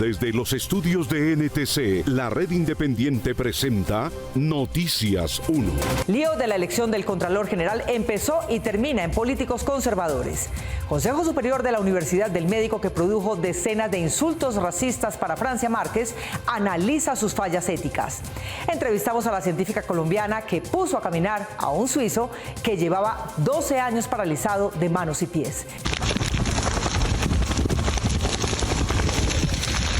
Desde los estudios de NTC, la red independiente presenta Noticias 1. Lío de la elección del Contralor General empezó y termina en políticos conservadores. Consejo Superior de la Universidad del Médico, que produjo decenas de insultos racistas para Francia Márquez, analiza sus fallas éticas. Entrevistamos a la científica colombiana que puso a caminar a un suizo que llevaba 12 años paralizado de manos y pies.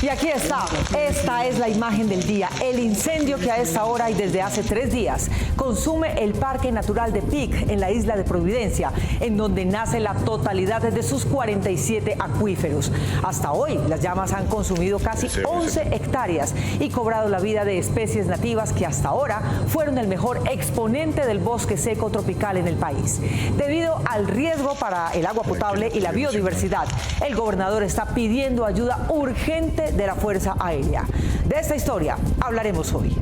Y aquí está, esta es la imagen del día, el incendio que a esta hora y desde hace 3 días consume el Parque Natural de Pic en la isla de Providencia, en donde nace la totalidad de sus 47 acuíferos. Hasta hoy las llamas han consumido casi 11 hectáreas y cobrado la vida de especies nativas que hasta ahora fueron el mejor exponente del bosque seco tropical en el país. Debido al riesgo para el agua potable y la biodiversidad, el gobernador está pidiendo ayuda urgente de la Fuerza Aérea. De esta historia hablaremos hoy.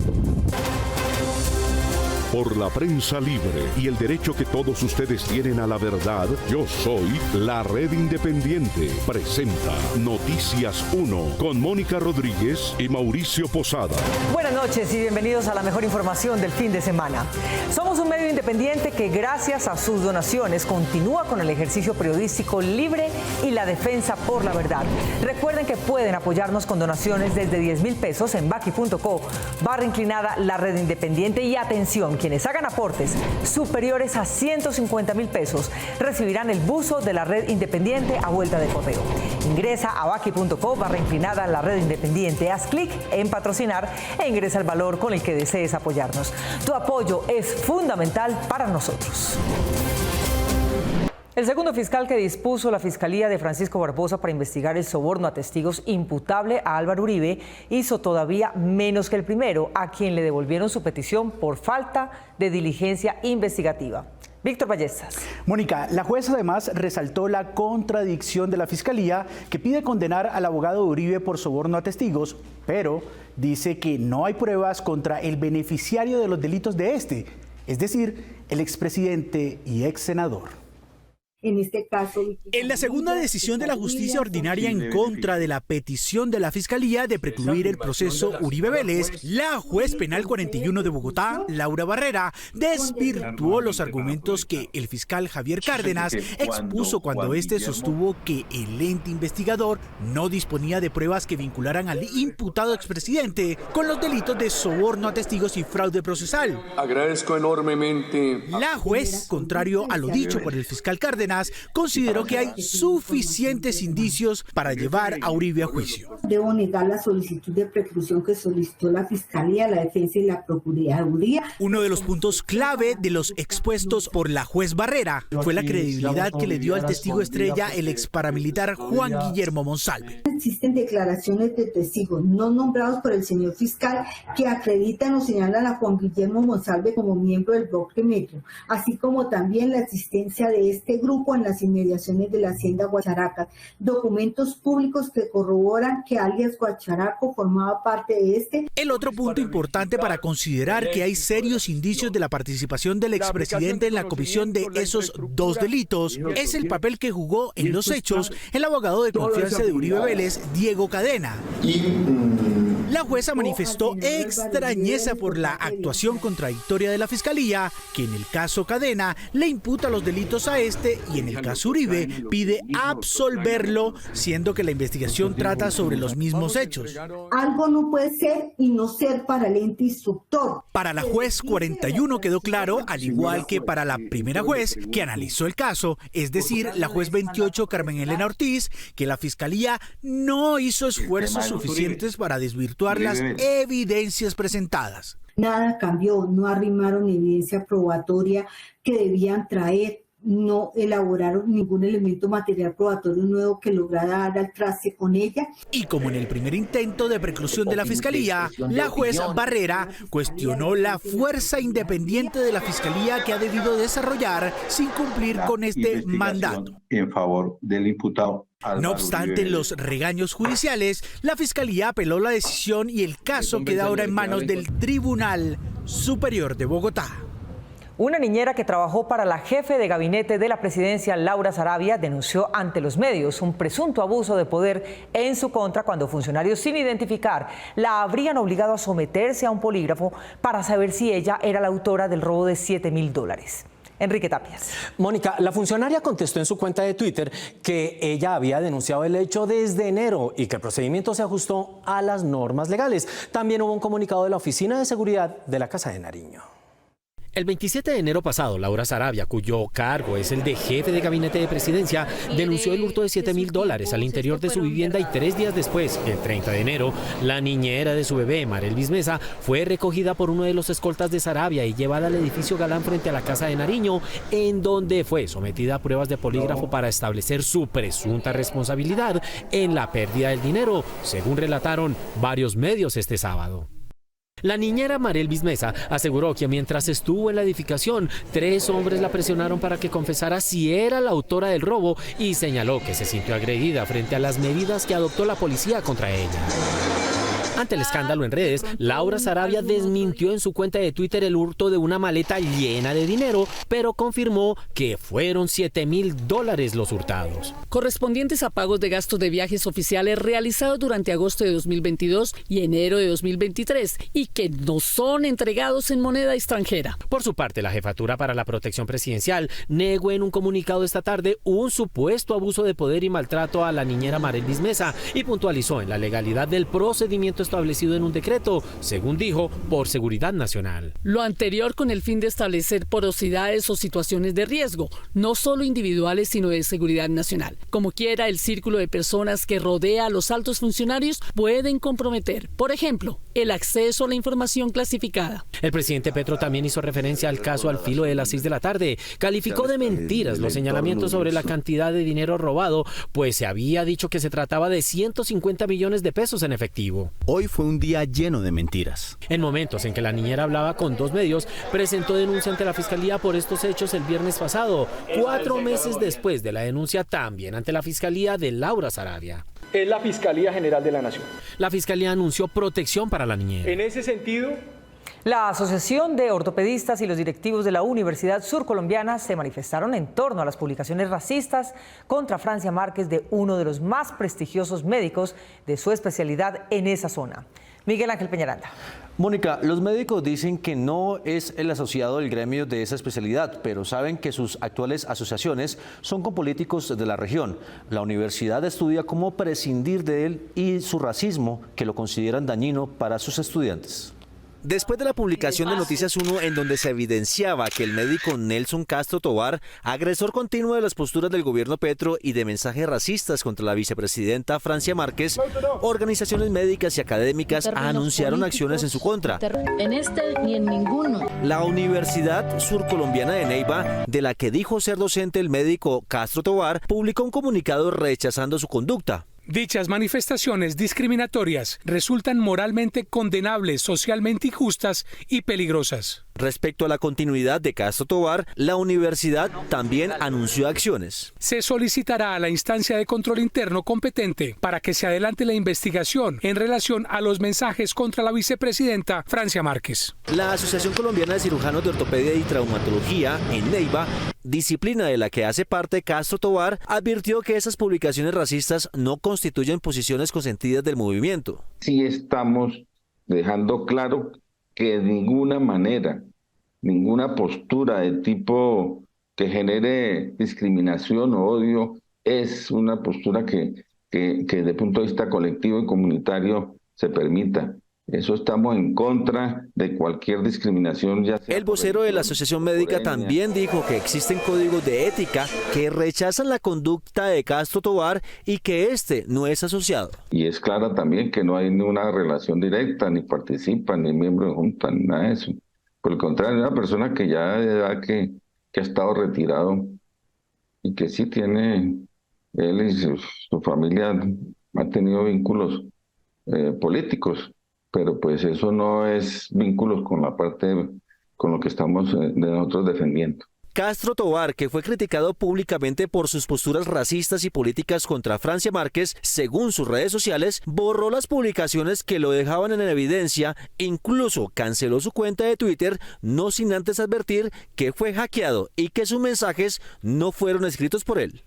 Por la prensa libre y el derecho que todos ustedes tienen a la verdad, yo soy la Red Independiente. Presenta Noticias 1 con Mónica Rodríguez y Mauricio Posada. Buenas noches y bienvenidos a la mejor información del fin de semana. Somos un medio independiente que gracias a sus donaciones continúa con el ejercicio periodístico libre y la defensa por la verdad. Recuerden que pueden apoyarnos con donaciones desde 10,000 pesos en baki.co/inclinada la Red Independiente. Y atención, quienes hagan aportes superiores a 150,000 pesos recibirán el buzo de la Red Independiente a vuelta de correo. Ingresa a baki.co/inclinada la Red Independiente, haz clic en patrocinar e ingresa el valor con el que desees apoyarnos. Tu apoyo es fundamental para nosotros. El segundo fiscal que dispuso la Fiscalía de Francisco Barbosa para investigar el soborno a testigos imputable a Álvaro Uribe hizo todavía menos que el primero, a quien le devolvieron su petición por falta de diligencia investigativa. Víctor Ballestas. Mónica, la jueza además resaltó la contradicción de la Fiscalía, que pide condenar al abogado Uribe por soborno a testigos, pero dice que no hay pruebas contra el beneficiario de los delitos de este, es decir, el expresidente y ex senador. En este caso, en la segunda decisión de la justicia ordinaria en contra de la petición de la Fiscalía de precluir el proceso Uribe Vélez, la juez penal 41 de Bogotá, Laura Barrera, desvirtuó los argumentos que el fiscal Javier Cárdenas expuso cuando este sostuvo que el ente investigador no disponía de pruebas que vincularan al imputado expresidente con los delitos de soborno a testigos y fraude procesal. Agradezco enormemente. La juez, contrario a lo dicho por el fiscal Cárdenas, consideró que hay suficientes indicios para llevar a Uribe a juicio. Debo negar la solicitud de preclusión que solicitó la Fiscalía, la Defensa y la Procuraduría. Uno de los puntos clave de los expuestos por la juez Barrera fue la credibilidad que le dio al testigo estrella el ex paramilitar Juan Guillermo Monsalve. Existen declaraciones de testigos no nombrados por el señor fiscal que acreditan o señalan a Juan Guillermo Monsalve como miembro del bloque Metro, así como también la existencia de este grupo en las inmediaciones de la hacienda Guacharacas, documentos públicos que corroboran que alias Guacharaco formaba parte de este. El otro punto importante para considerar que hay serios indicios de la participación del expresidente en la comisión de esos dos delitos es el papel que jugó en los hechos el abogado de confianza de Uribe Vélez, Diego Cadena. La jueza manifestó extrañeza por la actuación contradictoria de la Fiscalía, que en el caso Cadena le imputa los delitos a este y en el caso Uribe pide absolverlo, siendo que la investigación trata sobre los mismos hechos. Algo no puede ser y no ser para el ente instructor. Para la juez 41 quedó claro, al igual que para la primera juez que analizó el caso, es decir, la juez 28 Carmen Elena Ortiz, que la Fiscalía no hizo esfuerzos suficientes para desvirtuar las evidencias presentadas. Nada cambió, no arrimaron evidencia probatoria que debían traer, no elaboraron ningún elemento material probatorio nuevo que lograra dar al traste con ella. Y como en el primer intento de preclusión de la Fiscalía, la juez Barrera cuestionó la fuerza independiente de la Fiscalía que ha debido desarrollar sin cumplir con este mandato. En favor del imputado. No obstante los regaños judiciales, la Fiscalía apeló la decisión y el caso queda ahora en manos del Tribunal Superior de Bogotá. Una niñera que trabajó para la jefe de gabinete de la presidencia, Laura Sarabia, denunció ante los medios un presunto abuso de poder en su contra cuando funcionarios sin identificar la habrían obligado a someterse a un polígrafo para saber si ella era la autora del robo de $7,000. Enrique Tapias. Mónica, la funcionaria contestó en su cuenta de Twitter que ella había denunciado el hecho desde enero y que el procedimiento se ajustó a las normas legales. También hubo un comunicado de la Oficina de Seguridad de la Casa de Nariño. El 27 de enero pasado, Laura Sarabia, cuyo cargo es el de jefe de gabinete de presidencia, denunció el hurto de $7,000 al interior de su vivienda y 3 días después, el 30 de enero, la niñera de su bebé, Marelvis Mesa, fue recogida por uno de los escoltas de Sarabia y llevada al edificio Galán frente a la Casa de Nariño, en donde fue sometida a pruebas de polígrafo para establecer su presunta responsabilidad en la pérdida del dinero, según relataron varios medios este sábado. La niñera Marelvis Mesa aseguró que mientras estuvo en la edificación, 3 hombres la presionaron para que confesara si era la autora del robo y señaló que se sintió agredida frente a las medidas que adoptó la policía contra ella. Ante el escándalo en redes, Laura Sarabia desmintió en su cuenta de Twitter el hurto de una maleta llena de dinero, pero confirmó que fueron $7,000 los hurtados, correspondientes a pagos de gastos de viajes oficiales realizados durante agosto de 2022 y enero de 2023 y que no son entregados en moneda extranjera. Por su parte, la Jefatura para la Protección Presidencial negó en un comunicado esta tarde un supuesto abuso de poder y maltrato a la niñera Marelvis Mesa y puntualizó en la legalidad del procedimiento establecido en un decreto, según dijo, por seguridad nacional. Lo anterior con el fin de establecer porosidades o situaciones de riesgo, no solo individuales, sino de seguridad nacional. Como quiera, el círculo de personas que rodea a los altos funcionarios pueden comprometer, por ejemplo, el acceso a la información clasificada. El presidente Petro también hizo referencia al caso al filo de las 6 de la tarde. Calificó de mentiras los señalamientos sobre la cantidad de dinero robado, pues se había dicho que se trataba de 150 millones de pesos en efectivo. Hoy fue un día lleno de mentiras. En momentos en que la niñera hablaba con 2 medios, presentó denuncia ante la Fiscalía por estos hechos el viernes pasado, 4 meses después de la denuncia también ante la Fiscalía de Laura Sarabia. Es la Fiscalía General de la Nación. La Fiscalía anunció protección para la niñera. En ese sentido, la Asociación de Ortopedistas y los directivos de la Universidad Surcolombiana se manifestaron en torno a las publicaciones racistas contra Francia Márquez, de uno de los más prestigiosos médicos de su especialidad en esa zona. Miguel Ángel Peñaranda. Mónica, los médicos dicen que no es el asociado del gremio de esa especialidad, pero saben que sus actuales asociaciones son con políticos de la región. La universidad estudia cómo prescindir de él y su racismo, que lo consideran dañino para sus estudiantes. Después de la publicación de Noticias 1, en donde se evidenciaba que el médico Nelson Castro Tovar, agresor continuo de las posturas del gobierno Petro y de mensajes racistas contra la vicepresidenta Francia Márquez, organizaciones médicas y académicas anunciaron acciones en su contra. En este ni en ninguno. La Universidad Surcolombiana de Neiva, de la que dijo ser docente el médico Castro Tovar, publicó un comunicado rechazando su conducta. Dichas manifestaciones discriminatorias resultan moralmente condenables, socialmente injustas y peligrosas. Respecto a la continuidad de Castro Tovar, la universidad también anunció acciones. Se solicitará a la instancia de control interno competente para que se adelante la investigación en relación a los mensajes contra la vicepresidenta Francia Márquez. La Asociación Colombiana de Cirujanos de Ortopedia y Traumatología en Neiva, disciplina de la que hace parte Castro Tovar, advirtió que esas publicaciones racistas no constituyen posiciones consentidas del movimiento. Sí estamos dejando claro que de ninguna manera, ninguna postura de tipo que genere discriminación o odio es una postura que desde el punto de vista colectivo y comunitario se permita. Eso estamos en contra de cualquier discriminación. Ya sea el vocero de la Asociación Médica también dijo que existen códigos de ética que rechazan la conducta de Castro Tovar y que este no es asociado. Y es clara también que no hay ninguna relación directa, ni participa, ni miembro de junta, ni nada de eso. Por el contrario, es una persona que ya de edad que ha estado retirado y que sí tiene, él y su familia han tenido vínculos políticos. Pero pues eso no es vínculos con la parte, con lo que estamos de nosotros defendiendo. Castro Tovar, que fue criticado públicamente por sus posturas racistas y políticas contra Francia Márquez, según sus redes sociales, borró las publicaciones que lo dejaban en evidencia, incluso canceló su cuenta de Twitter, no sin antes advertir que fue hackeado y que sus mensajes no fueron escritos por él.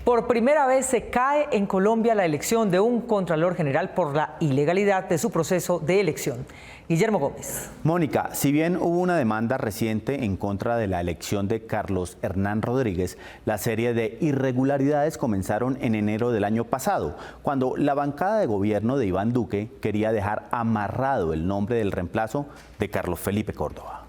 Por primera vez se cae en Colombia la elección de un Contralor General por la ilegalidad de su proceso de elección. Guillermo Gómez. Mónica, si bien hubo una demanda reciente en contra de la elección de Carlos Hernán Rodríguez, la serie de irregularidades comenzaron en enero del año pasado, cuando la bancada de gobierno de Iván Duque quería dejar amarrado el nombre del reemplazo de Carlos Felipe Córdoba.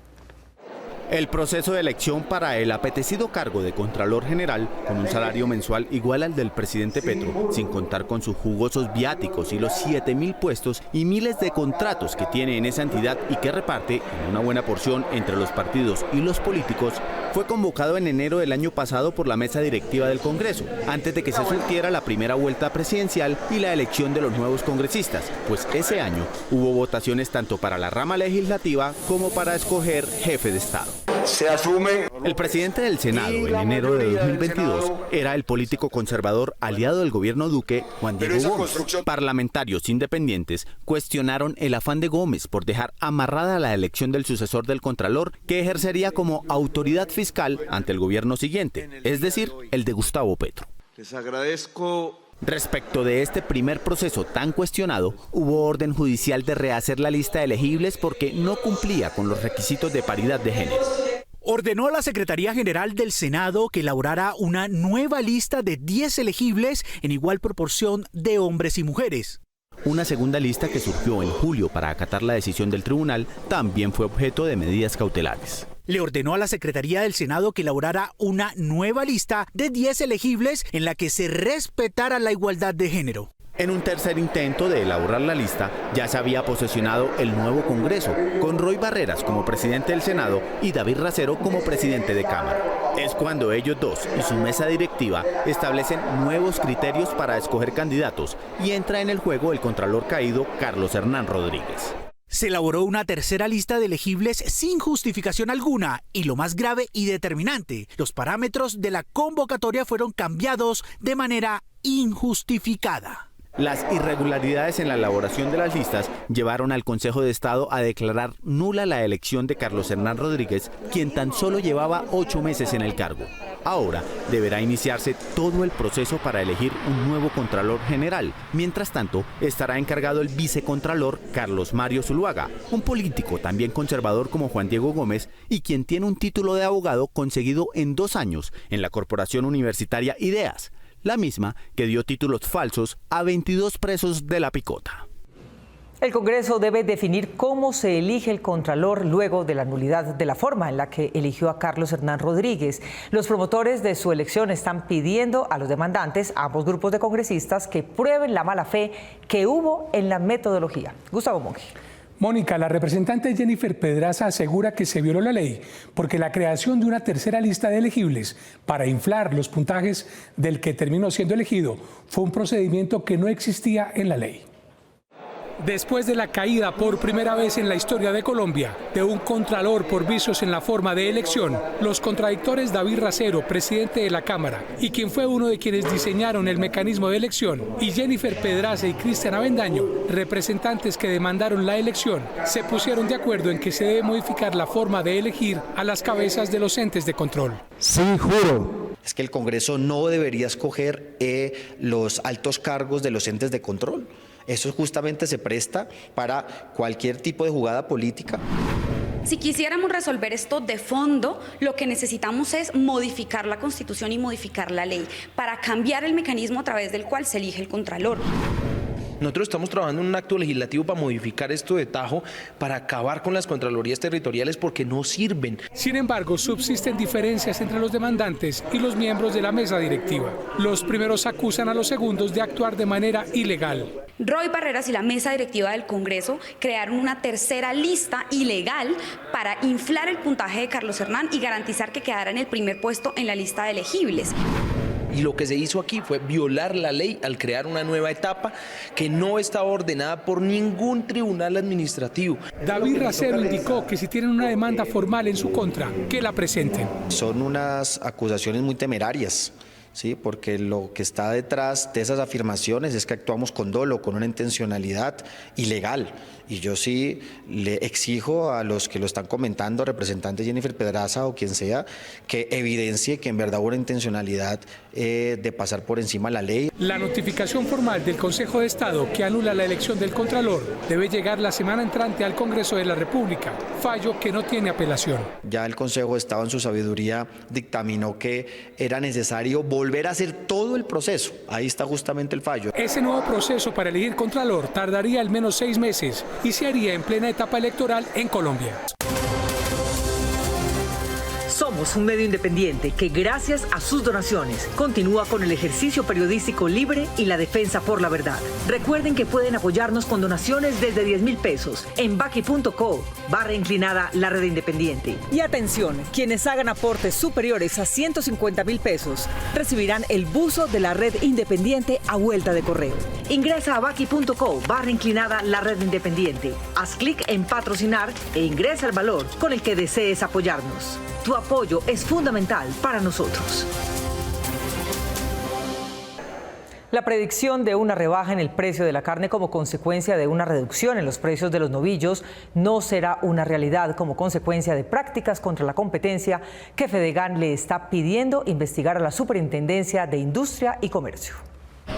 El proceso de elección para el apetecido cargo de Contralor General, con un salario mensual igual al del presidente Petro, sin contar con sus jugosos viáticos y los 7.000 puestos y miles de contratos que tiene en esa entidad y que reparte en una buena porción entre los partidos y los políticos, fue convocado en enero del año pasado por la mesa directiva del Congreso, antes de que se surtiera la primera vuelta presidencial y la elección de los nuevos congresistas, pues ese año hubo votaciones tanto para la rama legislativa como para escoger jefe de Estado. Se asume. El presidente del Senado en enero de 2022 era el político conservador aliado del gobierno Duque, Juan Diego Gómez. Parlamentarios independientes cuestionaron el afán de Gómez por dejar amarrada la elección del sucesor del Contralor, que ejercería como autoridad fiscal ante el gobierno siguiente, es decir, el de Gustavo Petro. Les agradezco. Respecto de este primer proceso tan cuestionado, hubo orden judicial de rehacer la lista de elegibles porque no cumplía con los requisitos de paridad de género. Ordenó a la Secretaría General del Senado que elaborara una nueva lista de 10 elegibles en igual proporción de hombres y mujeres. Una segunda lista que surgió en julio para acatar la decisión del tribunal también fue objeto de medidas cautelares. Le ordenó a la Secretaría del Senado que elaborara una nueva lista de 10 elegibles en la que se respetara la igualdad de género. En un tercer intento de elaborar la lista, ya se había posesionado el nuevo Congreso, con Roy Barreras como presidente del Senado y David Racero como presidente de Cámara. Es cuando ellos dos y su mesa directiva establecen nuevos criterios para escoger candidatos y entra en el juego el contralor caído Carlos Hernán Rodríguez. Se elaboró una tercera lista de elegibles sin justificación alguna y lo más grave y determinante, los parámetros de la convocatoria fueron cambiados de manera injustificada. Las irregularidades en la elaboración de las listas llevaron al Consejo de Estado a declarar nula la elección de Carlos Hernán Rodríguez, quien tan solo llevaba 8 meses en el cargo. Ahora deberá iniciarse todo el proceso para elegir un nuevo Contralor General. Mientras tanto, estará encargado el vicecontralor Carlos Mario Zuluaga, un político también conservador como Juan Diego Gómez y quien tiene un título de abogado conseguido en 2 años en la Corporación Universitaria Ideas, la misma que dio títulos falsos a 22 presos de la picota. El Congreso debe definir cómo se elige el Contralor luego de la nulidad de la forma en la que eligió a Carlos Hernán Rodríguez. Los promotores de su elección están pidiendo a los demandantes, a ambos grupos de congresistas, que prueben la mala fe que hubo en la metodología. Gustavo Monge. Mónica, la representante Jennifer Pedraza asegura que se violó la ley porque la creación de una tercera lista de elegibles para inflar los puntajes del que terminó siendo elegido fue un procedimiento que no existía en la ley. Después de la caída por primera vez en la historia de Colombia de un contralor por vicios en la forma de elección, los contradictores David Racero, presidente de la Cámara, y quien fue uno de quienes diseñaron el mecanismo de elección, y Jennifer Pedraza y Cristian Avendaño, representantes que demandaron la elección, se pusieron de acuerdo en que se debe modificar la forma de elegir a las cabezas de los entes de control. Sí, juro. Es que el Congreso no debería escoger los altos cargos de los entes de control. Eso justamente se presta para cualquier tipo de jugada política. Si quisiéramos resolver esto de fondo, lo que necesitamos es modificar la Constitución y modificar la ley para cambiar el mecanismo a través del cual se elige el Contralor. Nosotros estamos trabajando en un acto legislativo para modificar esto de tajo, para acabar con las contralorías territoriales porque no sirven. Sin embargo, subsisten diferencias entre los demandantes y los miembros de la mesa directiva. Los primeros acusan a los segundos de actuar de manera ilegal. Roy Barreras y la mesa directiva del Congreso crearon una tercera lista ilegal para inflar el puntaje de Carlos Hernán y garantizar que quedara en el primer puesto en la lista de elegibles. Y lo que se hizo aquí fue violar la ley al crear una nueva etapa que no estaba ordenada por ningún tribunal administrativo. David Racero indicó que si tienen una demanda formal en su contra, que la presenten. Son unas acusaciones muy temerarias. Sí, porque lo que está detrás de esas afirmaciones es que actuamos con dolo, con una intencionalidad ilegal. Y yo sí le exijo a los que lo están comentando, representantes Jennifer Pedraza o quien sea, que evidencie que en verdad hubo una intencionalidad de pasar por encima de la ley. La notificación formal del Consejo de Estado que anula la elección del Contralor debe llegar la semana entrante al Congreso de la República, fallo que no tiene apelación. Ya el Consejo de Estado en su sabiduría dictaminó que era necesario volver a hacer todo el proceso. Ahí está justamente el fallo. Ese nuevo proceso para elegir Contralor tardaría al menos 6 meses y se haría en plena etapa electoral en Colombia. Somos un medio independiente que gracias a sus donaciones continúa con el ejercicio periodístico libre y la defensa por la verdad. Recuerden que pueden apoyarnos con donaciones desde 10,000 pesos en baki.co/inclinada la red independiente. Y atención, quienes hagan aportes superiores a 150,000 pesos recibirán el buzo de la red independiente a vuelta de correo. Ingresa a baki.co/inclinada la red independiente. Haz clic en patrocinar e ingresa el valor con el que desees apoyarnos. Tu apoyo es fundamental para nosotros. La predicción de una rebaja en el precio de la carne como consecuencia de una reducción en los precios de los novillos no será una realidad como consecuencia de prácticas contra la competencia que Fedegan le está pidiendo investigar a la Superintendencia de Industria y Comercio.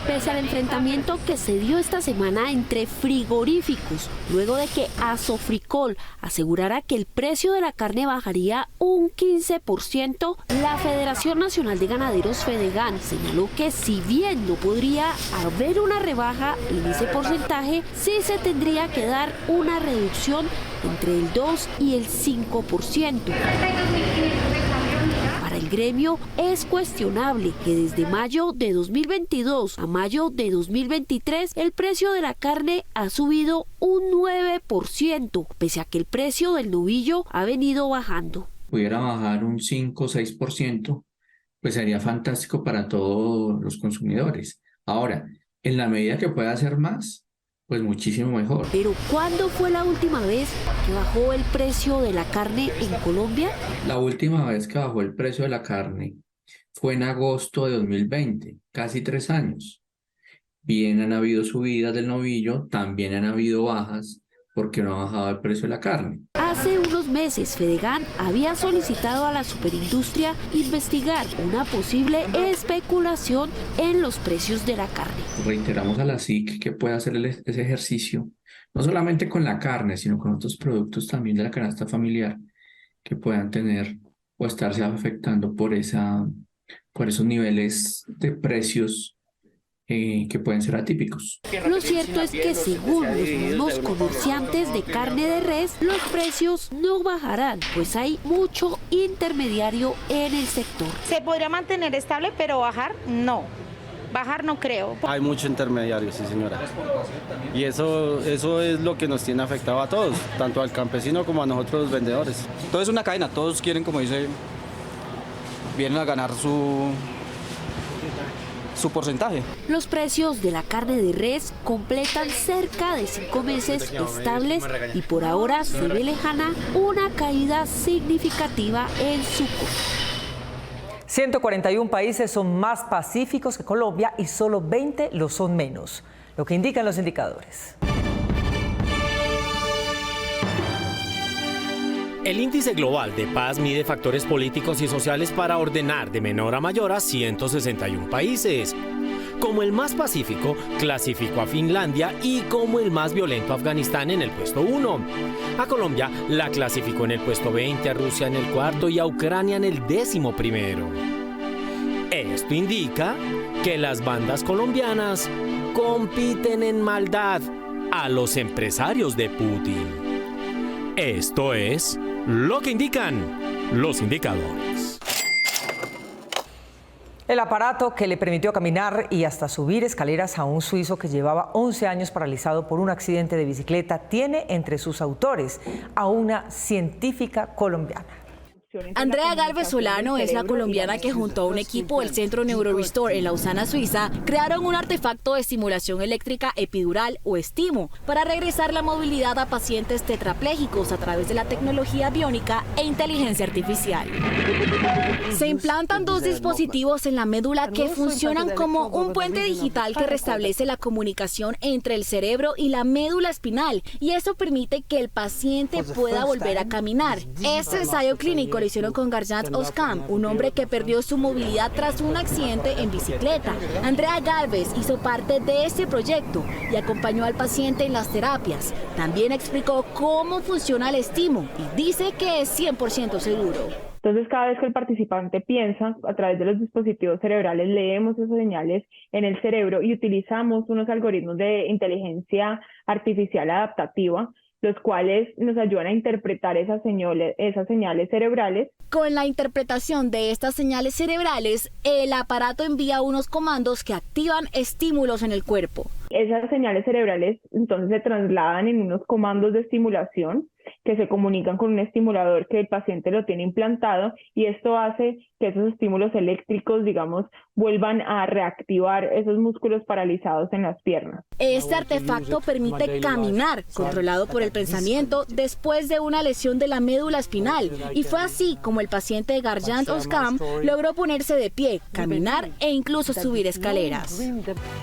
Pese al enfrentamiento que se dio esta semana entre frigoríficos, luego de que Asofricol asegurara que el precio de la carne bajaría un 15%, la Federación Nacional de Ganaderos Fedegan señaló que si bien no podría haber una rebaja en ese porcentaje, sí se tendría que dar una reducción entre el 2 y el 5%. Para el gremio es cuestionable que desde mayo de 2022 a mayo de 2023 el precio de la carne ha subido un 9%, pese a que el precio del novillo ha venido bajando. Pudiera bajar un 5 o 6%, pues sería fantástico para todos los consumidores. Ahora, en la medida que pueda hacer más, pues muchísimo mejor. Pero ¿cuándo fue la última vez que bajó el precio de la carne en Colombia? La última vez que bajó el precio de la carne fue en agosto de 2020, casi 3 años. Bien han habido subidas del novillo, también han habido bajas porque no ha bajado el precio de la carne. Hace unos meses, Fedegan había solicitado a la superindustria investigar una posible especulación en los precios de la carne. Reiteramos a la SIC que pueda hacer ese ejercicio, no solamente con la carne, sino con otros productos también de la canasta familiar que puedan tener o estarse afectando por esos niveles de precios que pueden ser atípicos. Lo cierto es que según los mismos comerciantes de carne de res, los precios no bajarán, pues hay mucho intermediario en el sector. Se podría mantener estable, pero bajar no. Bajar no creo. Hay mucho intermediario, sí señora. Y eso es lo que nos tiene afectado a todos, tanto al campesino como a nosotros los vendedores. Todo es una cadena, todos quieren, como dice, vienen a ganar su porcentaje. Los precios de la carne de res completan cerca de 5 meses estables y por ahora se ve lejana una caída significativa en su costo. 141 países son más pacíficos que Colombia y solo 20 lo son menos, lo que indican los indicadores. El Índice Global de Paz mide factores políticos y sociales para ordenar de menor a mayor a 161 países. Como el más pacífico, clasificó a Finlandia y como el más violento a Afganistán en el puesto 1. A Colombia la clasificó en el puesto 20, a Rusia en el 4 y a Ucrania en el 11º. Esto indica que las bandas colombianas compiten en maldad a los empresarios de Putin. Esto es lo que indican los indicadores. El aparato que le permitió caminar y hasta subir escaleras a un suizo que llevaba 11 años paralizado por un accidente de bicicleta tiene entre sus autores a una científica colombiana. Andrea Galvez Solano es la colombiana que junto a un equipo del Centro NeuroRestore en Lausana, Suiza, crearon un artefacto de estimulación eléctrica epidural o estimo para regresar la movilidad a pacientes tetraplégicos a través de la tecnología biónica e inteligencia artificial. Se implantan 2 dispositivos en la médula que funcionan como un puente digital que restablece la comunicación entre el cerebro y la médula espinal, y eso permite que el paciente pueda volver a caminar. Este ensayo clínico lo hicieron con Garjant Oskam, un hombre que perdió su movilidad tras un accidente en bicicleta. Andrea Galvez hizo parte de este proyecto y acompañó al paciente en las terapias. También explicó cómo funciona el estimo y dice que es 100% seguro. Entonces, cada vez que el participante piensa, a través de los dispositivos cerebrales, leemos esas señales en el cerebro y utilizamos unos algoritmos de inteligencia artificial adaptativa, los cuales nos ayudan a interpretar esas señales cerebrales. Con la interpretación de estas señales cerebrales, el aparato envía unos comandos que activan estímulos en el cuerpo. Esas señales cerebrales entonces se trasladan en unos comandos de estimulación que se comunican con un estimulador que el paciente lo tiene implantado, y esto hace que esos estímulos eléctricos, digamos, vuelvan a reactivar esos músculos paralizados en las piernas. Este artefacto permite caminar, controlado por el pensamiento, después de una lesión de la médula espinal, y fue así como el paciente Garjant Oskam logró ponerse de pie, caminar e incluso subir escaleras.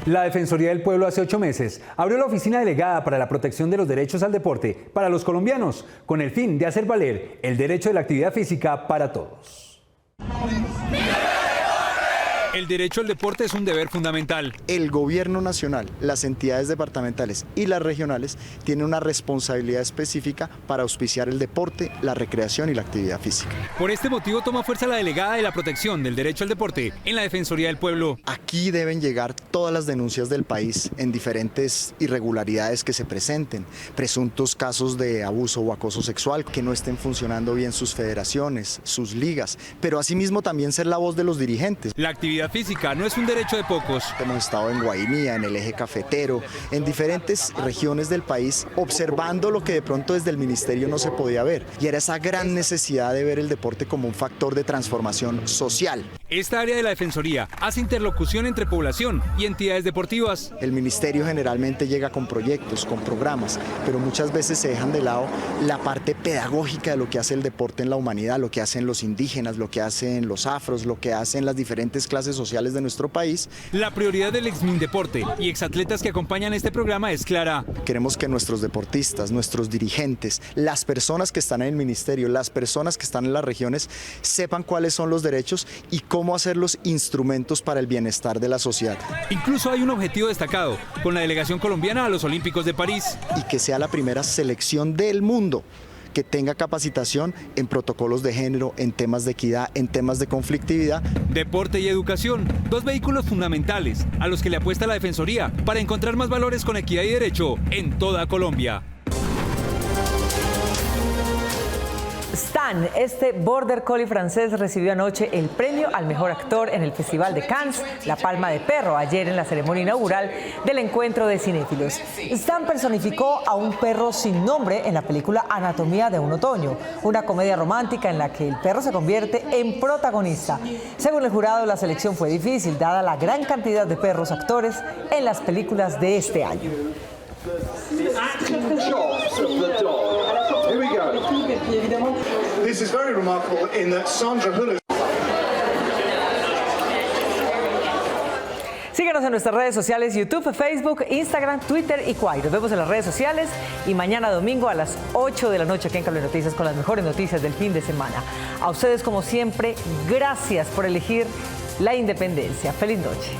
La Defensoría del Pueblo hace 8 meses abrió la Oficina Delegada para la Protección de los Derechos al Deporte para los colombianos, con el fin de hacer valer el derecho de la actividad física para todos. El derecho al deporte es un deber fundamental. El gobierno nacional, las entidades departamentales y las regionales tienen una responsabilidad específica para auspiciar el deporte, la recreación y la actividad física. Por este motivo toma fuerza la delegada de la protección del derecho al deporte en la Defensoría del Pueblo. Aquí deben llegar todas las denuncias del país en diferentes irregularidades que se presenten, presuntos casos de abuso o acoso sexual, que no estén funcionando bien sus federaciones, sus ligas, pero asimismo también ser la voz de los dirigentes. La actividad física no es un derecho de pocos. Hemos estado en Guainía, en el eje cafetero, en diferentes regiones del país, observando lo que de pronto desde el ministerio no se podía ver, y era esa gran necesidad de ver el deporte como un factor de transformación social. Esta área de la Defensoría hace interlocución entre población y entidades deportivas. El ministerio generalmente llega con proyectos, con programas, pero muchas veces se dejan de lado la parte pedagógica de lo que hace el deporte en la humanidad, lo que hacen los indígenas, lo que hacen los afros, lo que hacen las diferentes clases sociales de nuestro país. La prioridad del Exmindeporte y exatletas que acompañan este programa es clara. Queremos que nuestros deportistas, nuestros dirigentes, las personas que están en el ministerio, las personas que están en las regiones, sepan cuáles son los derechos y cómo hacer los instrumentos para el bienestar de la sociedad. Incluso hay un objetivo destacado con la delegación colombiana a los Olímpicos de París. Y que sea la primera selección del mundo que tenga capacitación en protocolos de género, en temas de equidad, en temas de conflictividad. Deporte y educación, 2 vehículos fundamentales a los que le apuesta la Defensoría para encontrar más valores con equidad y derecho en toda Colombia. Stan, este border collie francés, recibió anoche el premio al mejor actor en el Festival de Cannes, la Palma de Perro, ayer en la ceremonia inaugural del encuentro de cinéfilos. Stan personificó a un perro sin nombre en la película Anatomía de un otoño, una comedia romántica en la que el perro se convierte en protagonista. Según el jurado, la selección fue difícil, dada la gran cantidad de perros actores en las películas de este año. Here we go. This is very remarkable in that Sandra Hüller. Síguenos en nuestras redes sociales, YouTube, Facebook, Instagram, Twitter y Quai. Nos vemos en las redes sociales y mañana domingo a las 8 de la noche aquí en Cable Noticias con las mejores noticias del fin de semana. A ustedes, como siempre, gracias por elegir la independencia. Feliz noche.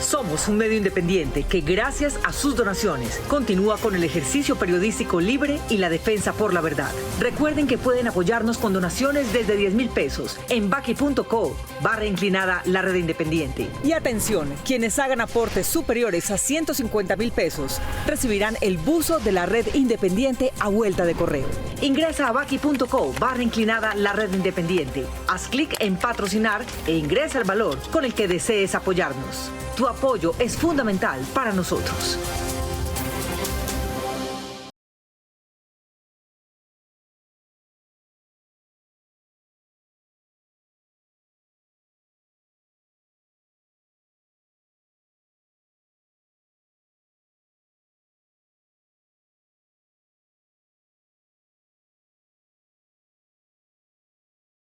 Somos un medio independiente que, gracias a sus donaciones, continúa con el ejercicio periodístico libre y la defensa por la verdad. Recuerden que pueden apoyarnos con donaciones desde 10,000 pesos en baki.co/inclinada la red independiente. Y atención, quienes hagan aportes superiores a 150,000 pesos recibirán el buzo de la red independiente a vuelta de correo. Ingresa a baki.co/inclinada la red independiente. Haz clic en patrocinar e ingresa el valor con el que desees apoyarnos. Tu apoyo es fundamental para nosotros.